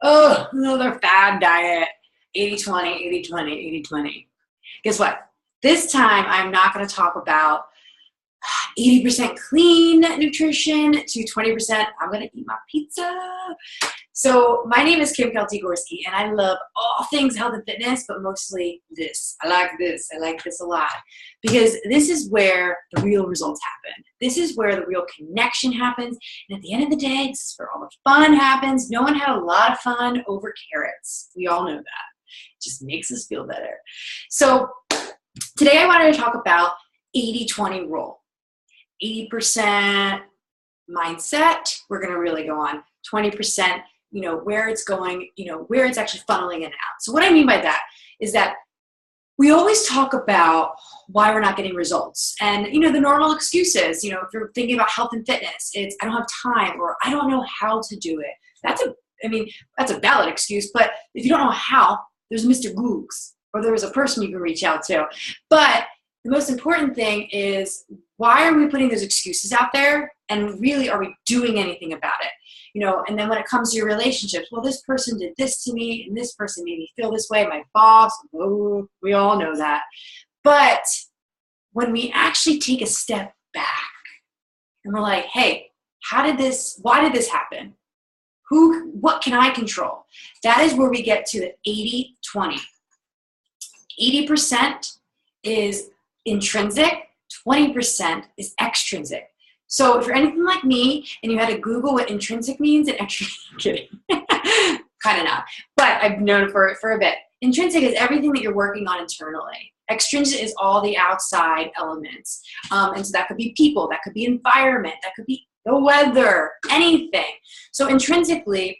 Oh, another fad diet. 80-20, 80-20, 80-20. Guess what? This time, I'm not going to talk about 80% clean nutrition to 20% I'm going to eat my pizza. So my name is Kimkgorski, and I love all things health and fitness, but mostly this. I like this. I like this a lot because this is where the real results happen. This is where the real connection happens. And at the end of the day, this is where all the fun happens. No one had a lot of fun over carrots. We all know that. It just makes us feel better. So today I wanted to talk about 80-20 rule. 80% mindset, we're going to really go on 20%, where it's going, where it's actually funneling in and out. So what I mean by that is that we always talk about why we're not getting results. And, the normal excuses, if you're thinking about health and fitness, it's I don't have time or I don't know how to do it. That's a valid excuse, but if you don't know how, there's Mr. Googs or there's a person you can reach out to. But the most important thing is, why are we putting those excuses out there? And really, are we doing anything about it? And then when it comes to your relationships, well, this person did this to me, and this person made me feel this way, my boss, oh, we all know that. But when we actually take a step back and we're like, hey, why did this happen? What can I control? That is where we get to the 80-20. 80% is intrinsic, 20% is extrinsic. So if you're anything like me and you had to Google what intrinsic means and kidding, kind of not, but I've known it for a bit. Intrinsic is everything that you're working on internally. Extrinsic is all the outside elements. And so that could be people, that could be environment, that could be the weather, anything. So intrinsically,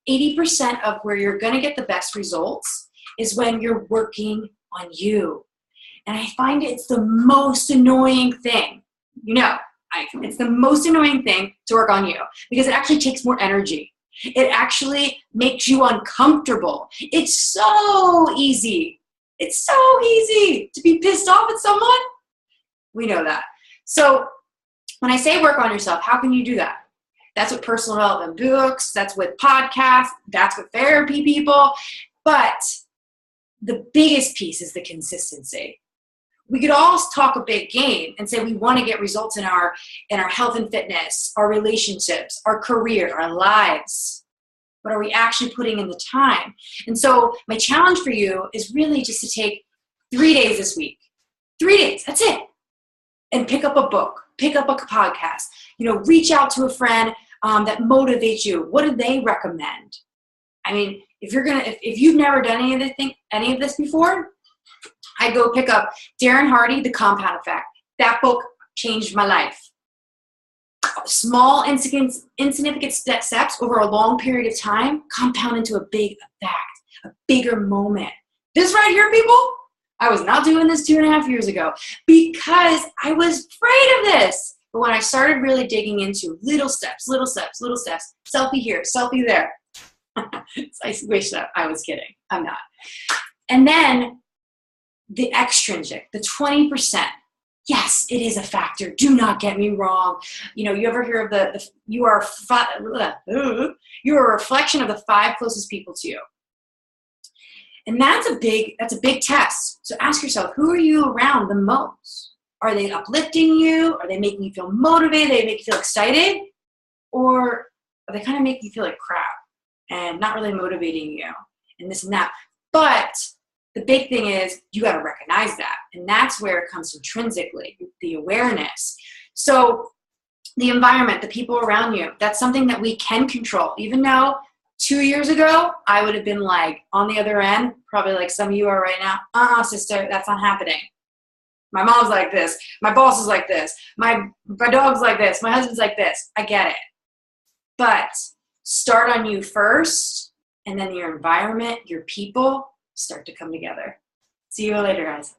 80% of where you're going to get the best results is when you're working on you. And I find it's the most annoying thing. It's the most annoying thing to work on you because it actually takes more energy. It actually makes you uncomfortable. It's so easy. It's so easy to be pissed off at someone. We know that. So when I say work on yourself, how can you do that? That's with personal development books. That's with podcasts. That's with therapy people. But the biggest piece is the consistency. We could all talk a big game and say we want to get results in our health and fitness, our relationships, our career, our lives. But are we actually putting in the time? And so my challenge for you is really just to take 3 days this week. 3 days, that's it. And pick up a book, pick up a podcast, reach out to a friend that motivates you. What do they recommend? If you've never done any of this before, I go pick up Darren Hardy, The Compound Effect. That book changed my life. Small, insignificant steps over a long period of time compound into a big effect, a bigger moment. This right here, people, I was not doing this 2.5 years ago because I was afraid of this. But when I started really digging into little steps, selfie here, selfie there. I wish that I was kidding. I'm not. And then the extrinsic, the 20%. Yes, it is a factor. Do not get me wrong. You ever hear of you are a reflection of the 5 closest people to you. And that's a big test. So ask yourself, who are you around the most? Are they uplifting you? Are they making you feel motivated? They make you feel excited? Or are they kind of making you feel like crap and not really motivating you and this and that? But the big thing is you got to recognize that. And that's where it comes intrinsically, the awareness. So the environment, the people around you, that's something that we can control. Even though 2 years ago, I would have been like on the other end, probably like some of you are right now. Sister, that's not happening. My mom's like this. My boss is like this. My dog's like this. My husband's like this. I get it. But start on you first, and then your environment, your people, start to come together. See you later, guys.